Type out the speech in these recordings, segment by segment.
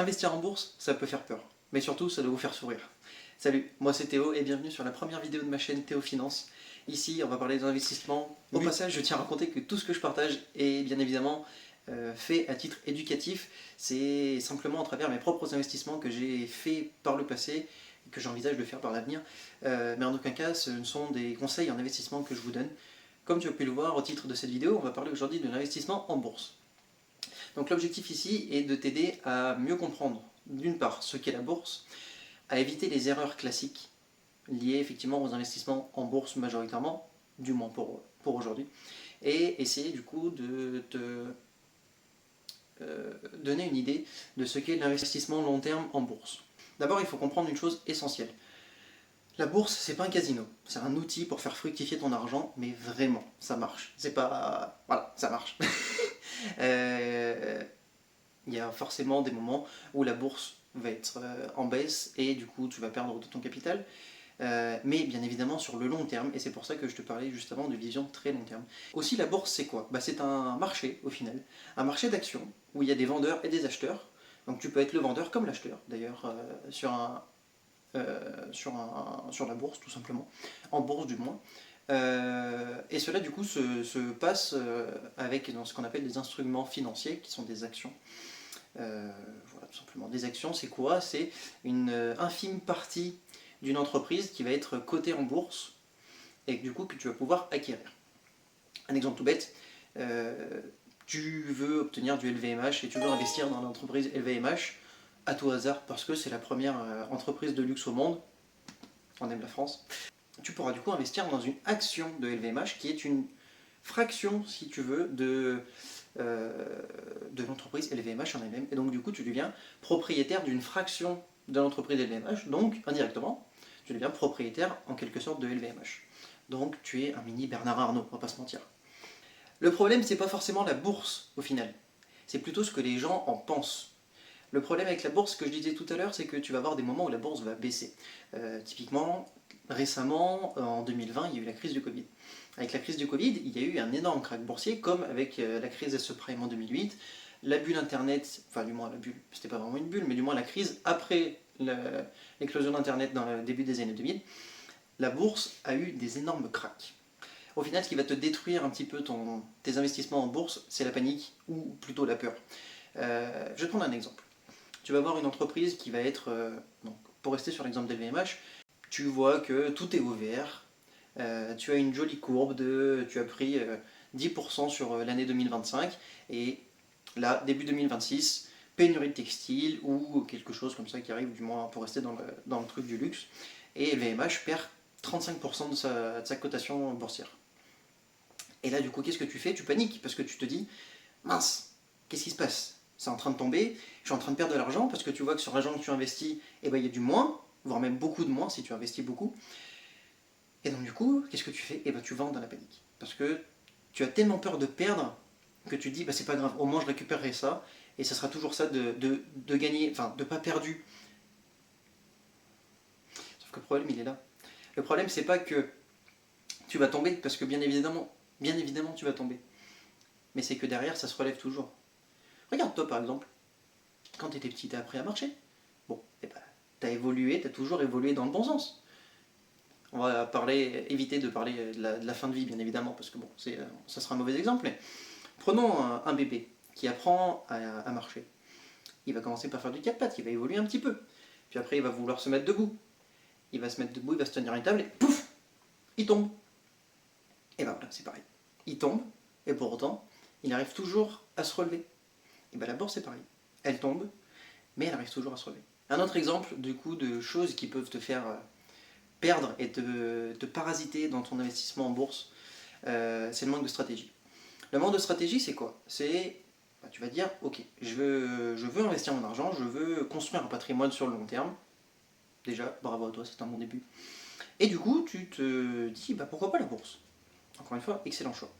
Investir en bourse, ça peut faire peur, mais surtout ça doit vous faire sourire. Salut, moi c'est Théo et bienvenue sur la première vidéo de ma chaîne Théo Finance. Ici on va parler des investissements. Au passage je tiens à raconter que tout ce que je partage est bien évidemment fait à titre éducatif. C'est simplement à travers mes propres investissements que j'ai fait par le passé et que j'envisage de faire par l'avenir. Mais en aucun cas ce ne sont des conseils en investissement que je vous donne. Comme tu as pu le voir au titre de cette vidéo, on va parler aujourd'hui de l'investissement en bourse. Donc l'objectif ici est de t'aider à mieux comprendre, d'une part, ce qu'est la bourse, à éviter les erreurs classiques liées effectivement aux investissements en bourse majoritairement, du moins pour aujourd'hui, et essayer du coup de te donner une idée de ce qu'est l'investissement long terme en bourse. D'abord, il faut comprendre une chose essentielle. La bourse, c'est pas un casino, c'est un outil pour faire fructifier ton argent, mais vraiment, ça marche. C'est pas... Voilà, ça marche. Il y a forcément des moments où la bourse va être en baisse et du coup tu vas perdre de ton capital. Mais bien évidemment sur le long terme, et c'est pour ça que je te parlais juste avant de vision très long terme. Aussi la bourse c'est quoi? C'est un marché au final, un marché d'actions où il y a des vendeurs et des acheteurs. Donc tu peux être le vendeur comme l'acheteur d'ailleurs sur la bourse tout simplement, en bourse du moins. Et cela du coup se passe avec dans ce qu'on appelle des instruments financiers qui sont des actions. Voilà, tout simplement. Des actions, c'est quoi? C'est une infime partie d'une entreprise qui va être cotée en bourse et du coup que tu vas pouvoir acquérir. Un exemple tout bête, tu veux obtenir du LVMH et tu veux investir dans l'entreprise LVMH à tout hasard parce que c'est la première entreprise de luxe au monde, on aime la France. Tu pourras du coup investir dans une action de LVMH qui est une fraction, si tu veux, de l'entreprise LVMH en elle-même. Et donc du coup, tu deviens propriétaire d'une fraction de l'entreprise LVMH, donc indirectement, tu deviens propriétaire en quelque sorte de LVMH. Donc tu es un mini Bernard Arnault, on va pas se mentir. Le problème, c'est pas forcément la bourse au final, c'est plutôt ce que les gens en pensent. Le problème avec la bourse, que je disais tout à l'heure, c'est que tu vas avoir des moments où la bourse va baisser. Typiquement, récemment, en 2020, il y a eu la crise du Covid. Avec la crise du Covid, il y a eu un énorme crack boursier, comme avec la crise des subprimes en 2008, la bulle Internet, enfin du moins la bulle, c'était pas vraiment une bulle, mais du moins la crise après l'éclosion d'Internet dans le début des années 2000, la bourse a eu des énormes cracks. Au final, ce qui va te détruire un petit peu tes investissements en bourse, c'est la panique, ou plutôt la peur. Je vais te prendre un exemple. Tu vas avoir une entreprise qui va être, donc, pour rester sur l'exemple d'LVMH, tu vois que tout est ouvert, tu as une jolie courbe tu as pris 10% sur l'année 2025 et là, début 2026, pénurie de textile ou quelque chose comme ça qui arrive, du moins pour rester dans le truc du luxe, et LVMH perd 35% de sa cotation boursière. Et là, du coup, qu'est-ce que tu fais? Tu paniques parce que tu te dis, mince, qu'est-ce qui se passe? C'est en train de tomber, je suis en train de perdre de l'argent parce que tu vois que sur l'argent que tu investis, il y a du moins, voire même beaucoup de moins si tu investis beaucoup. Et donc du coup, qu'est-ce que tu fais? Tu vends dans la panique. Parce que tu as tellement peur de perdre que tu te dis, c'est pas grave, au moins je récupérerai ça, et ça sera toujours ça de gagner, enfin de pas perdu. Sauf que le problème, il est là. Le problème, c'est pas que tu vas tomber, parce que bien évidemment tu vas tomber. Mais c'est que derrière, ça se relève toujours. Regarde toi par exemple, quand tu étais petit, tu as appris à marcher. Bon, tu as évolué, tu as toujours évolué dans le bon sens. On va éviter de parler de la fin de vie, bien évidemment, parce que bon, ça sera un mauvais exemple, mais prenons un bébé qui apprend à marcher. Il va commencer par faire du quatre pattes, il va évoluer un petit peu. Puis après, il va vouloir se mettre debout. Il va se mettre debout, il va se tenir à une table et pouf, il tombe. Et ben voilà, c'est pareil. Il tombe, et pour autant, il arrive toujours à se relever. Et ben la bourse, c'est pareil. Elle tombe, mais elle arrive toujours à se relever. Un autre exemple, du coup, de choses qui peuvent te faire perdre et te parasiter dans ton investissement en bourse, c'est le manque de stratégie. Le manque de stratégie, c'est quoi? C'est, tu vas dire, ok, je veux investir mon argent, je veux construire un patrimoine sur le long terme. Déjà, bravo à toi, c'est un bon début. Et du coup, tu te dis, pourquoi pas la bourse? Encore une fois, excellent choix.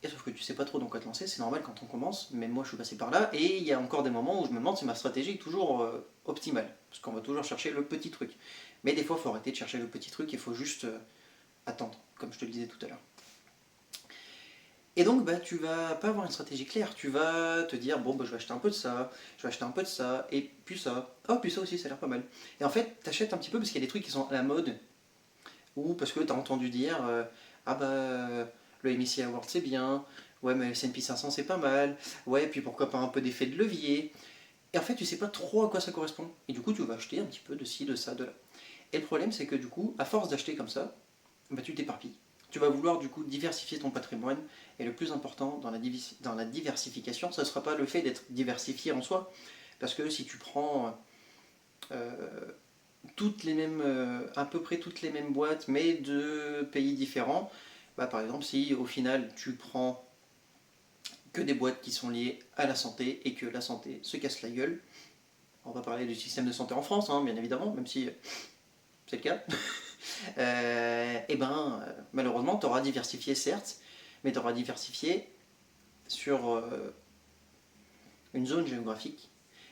Et sauf que tu sais pas trop dans quoi te lancer, c'est normal quand on commence, même moi je suis passé par là, et il y a encore des moments où je me demande si ma stratégie est toujours optimale, parce qu'on va toujours chercher le petit truc. Mais des fois il faut arrêter de chercher le petit truc, il faut juste attendre, comme je te le disais tout à l'heure. Et donc, bah, tu vas pas avoir une stratégie claire. Tu vas te dire, bon, bah, je vais acheter un peu de ça, je vais acheter un peu de ça, et puis ça. Oh, puis ça aussi, ça a l'air pas mal. Et en fait, t'achètes un petit peu parce qu'il y a des trucs qui sont à la mode, ou parce que t'as entendu dire, ah bah, le MSCI Award c'est bien, ouais, mais le S&P 500 c'est pas mal, ouais, puis pourquoi pas un peu d'effet de levier. Et en fait, tu sais pas trop à quoi ça correspond. Et du coup, tu vas acheter un petit peu de ci, de ça, de là. Et le problème, c'est que du coup, à force d'acheter comme ça, bah, tu t'éparpilles. Tu vas vouloir du coup diversifier ton patrimoine. Et le plus important dans la diversification, ce ne sera pas le fait d'être diversifié en soi. Parce que si tu prends toutes les mêmes, à peu près toutes les mêmes boîtes, mais de pays différents, bah, par exemple, si au final tu prends que des boîtes qui sont liées à la santé et que la santé se casse la gueule, on va parler du système de santé en France, hein, bien évidemment, même si c'est le cas, et ben malheureusement tu auras diversifié certes, mais tu auras diversifié sur une zone géographique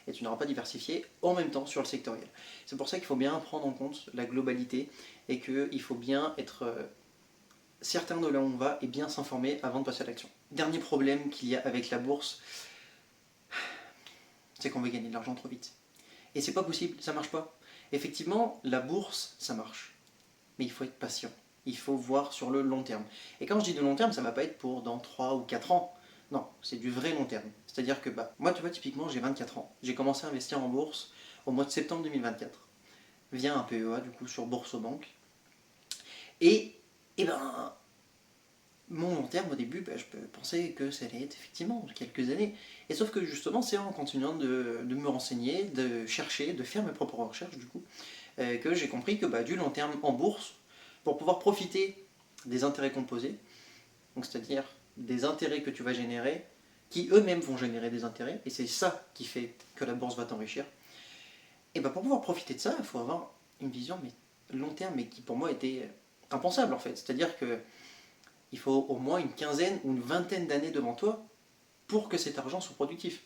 et tu n'auras pas diversifié en même temps sur le sectoriel. C'est pour ça qu'il faut bien prendre en compte la globalité et qu'il faut bien être certain de là où on va et bien s'informer avant de passer à l'action. Dernier problème qu'il y a avec la bourse, c'est qu'on veut gagner de l'argent trop vite. Et c'est pas possible, ça marche pas. Effectivement, la bourse, ça marche. Mais il faut être patient. Il faut voir sur le long terme. Et quand je dis de long terme, ça ne va pas être pour dans 3 ou 4 ans. Non, c'est du vrai long terme. C'est-à-dire que moi, tu vois, typiquement, j'ai 24 ans. J'ai commencé à investir en bourse au mois de septembre 2024 via un PEA, du coup, sur Bourse-Banque. Et ben, mon long terme, au début, je pensais que ça allait être effectivement quelques années. Et sauf que justement, c'est en continuant de me renseigner, de chercher, de faire mes propres recherches, du coup, que j'ai compris que du long terme en bourse, pour pouvoir profiter des intérêts composés, donc c'est-à-dire des intérêts que tu vas générer, qui eux-mêmes vont générer des intérêts, et c'est ça qui fait que la bourse va t'enrichir, et pour pouvoir profiter de ça, il faut avoir une vision long terme, mais qui pour moi était impensable en fait. C'est-à-dire que il faut au moins une quinzaine ou une vingtaine d'années devant toi pour que cet argent soit productif.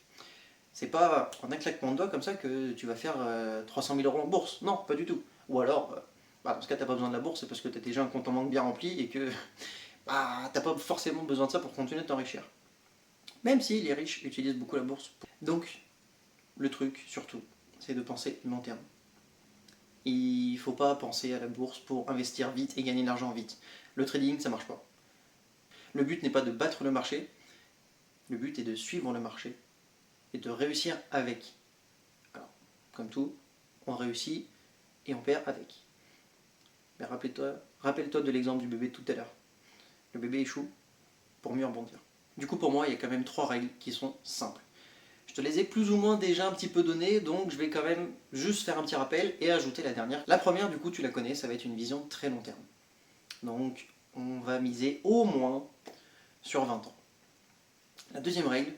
C'est pas en un claquement de doigts comme ça que tu vas faire 300 000 euros en bourse. Non, pas du tout. Ou alors, dans ce cas, tu n'as pas besoin de la bourse, c'est parce que tu as déjà un compte en banque bien rempli et que tu n'as pas forcément besoin de ça pour continuer de t'enrichir. Même si les riches utilisent beaucoup la bourse. Donc, le truc, surtout, c'est de penser long terme. Il ne faut pas penser à la bourse pour investir vite et gagner de l'argent vite. Le trading, ça marche pas. Le but n'est pas de battre le marché, le but est de suivre le marché et de réussir avec. Alors, comme tout, on réussit et on perd avec. Mais rappelle-toi de l'exemple du bébé de tout à l'heure. Le bébé échoue pour mieux rebondir. Du coup, pour moi, il y a quand même 3 règles qui sont simples. Je te les ai plus ou moins déjà un petit peu données, donc je vais quand même juste faire un petit rappel et ajouter la dernière. La première, du coup, tu la connais, ça va être une vision très long terme. Donc, on va miser au moins sur 20 ans. La deuxième règle,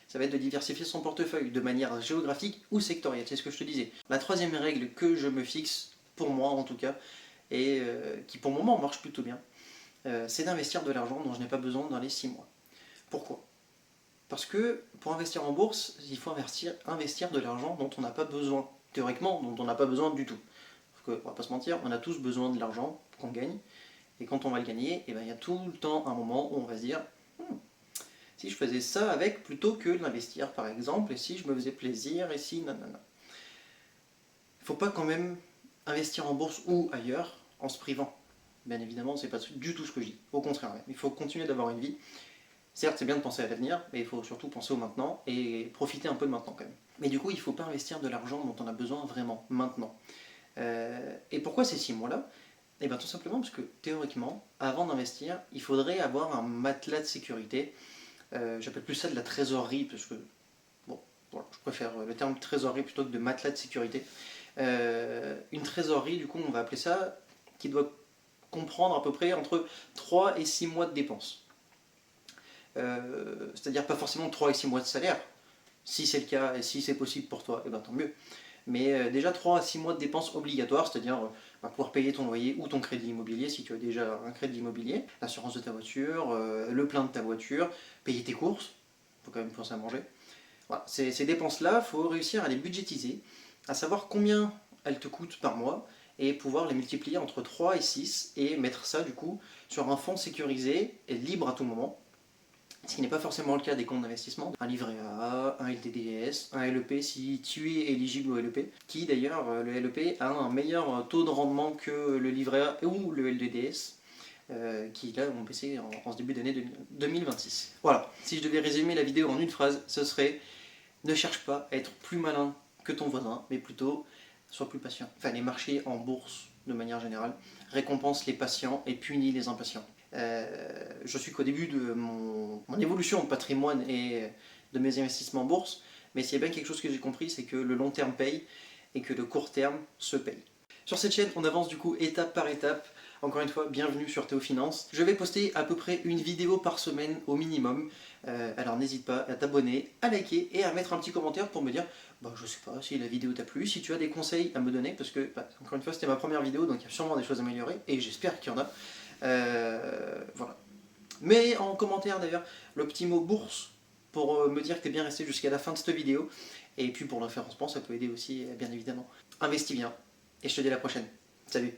ça va être de diversifier son portefeuille de manière géographique ou sectorielle, c'est ce que je te disais. La troisième règle que je me fixe, pour moi en tout cas, et qui pour le moment marche plutôt bien, c'est d'investir de l'argent dont je n'ai pas besoin dans les 6 mois. Pourquoi ? Parce que pour investir en bourse, il faut investir de l'argent dont on n'a pas besoin, théoriquement, dont on n'a pas besoin du tout. Parce qu'on va pas se mentir, on a tous besoin de l'argent qu'on gagne, et quand on va le gagner, il y a tout le temps un moment où on va se dire si je faisais ça avec plutôt que de l'investir par exemple, et si je me faisais plaisir, et si nanana. Il ne faut pas quand même investir en bourse ou ailleurs en se privant. Bien évidemment, c'est pas du tout ce que je dis. Au contraire, même. Il faut continuer d'avoir une vie. Certes, c'est bien de penser à l'avenir, mais il faut surtout penser au maintenant et profiter un peu de maintenant quand même. Mais du coup, il ne faut pas investir de l'argent dont on a besoin vraiment maintenant. Et pourquoi ces 6 mois-là ? Eh bien tout simplement parce que théoriquement, avant d'investir, il faudrait avoir un matelas de sécurité. J'appelle plus ça de la trésorerie, parce que bon, voilà, je préfère le terme trésorerie plutôt que de matelas de sécurité. Une trésorerie, du coup, on va appeler ça, qui doit comprendre à peu près entre 3 et 6 mois de dépenses. C'est-à-dire pas forcément 3 et 6 mois de salaire. Si c'est le cas et si c'est possible pour toi, eh ben, tant mieux. Mais déjà 3 à 6 mois de dépenses obligatoires, c'est-à-dire pouvoir payer ton loyer ou ton crédit immobilier si tu as déjà un crédit immobilier, l'assurance de ta voiture, le plein de ta voiture, payer tes courses, il faut quand même penser à manger. Voilà, ces dépenses-là, il faut réussir à les budgétiser, à savoir combien elles te coûtent par mois et pouvoir les multiplier entre 3 et 6 et mettre ça du coup sur un fonds sécurisé et libre à tout moment Ce qui n'est pas forcément le cas des comptes d'investissement. Un livret A, un LDDS, un LEP si tu es éligible au LEP. Qui d'ailleurs, le LEP a un meilleur taux de rendement que le livret A ou le LDDS. Qui là ont baissé en ce début d'année 2026. Voilà, si je devais résumer la vidéo en une phrase, ce serait: ne cherche pas à être plus malin que ton voisin, mais plutôt sois plus patient. Enfin, les marchés en bourse, de manière générale, récompensent les patients et punissent les impatients. Je suis qu'au début de mon évolution de patrimoine et de mes investissements en bourse, mais s'il y a bien quelque chose que j'ai compris, c'est que le long terme paye et que le court terme se paye. Sur cette chaîne, on avance du coup étape par étape. Encore une fois, bienvenue sur Théo Finance. Je vais poster à peu près une vidéo par semaine au minimum. Alors n'hésite pas à t'abonner, à liker et à mettre un petit commentaire pour me dire, je sais pas si la vidéo t'a plu, si tu as des conseils à me donner, parce que, encore une fois, c'était ma première vidéo, donc il y a sûrement des choses à améliorer, et j'espère qu'il y en a. Voilà. Mais en commentaire d'ailleurs, le petit mot bourse pour me dire que tu es bien resté jusqu'à la fin de cette vidéo. Et puis pour le référencement, ça peut aider aussi, bien évidemment. Investis bien, et je te dis à la prochaine. Salut!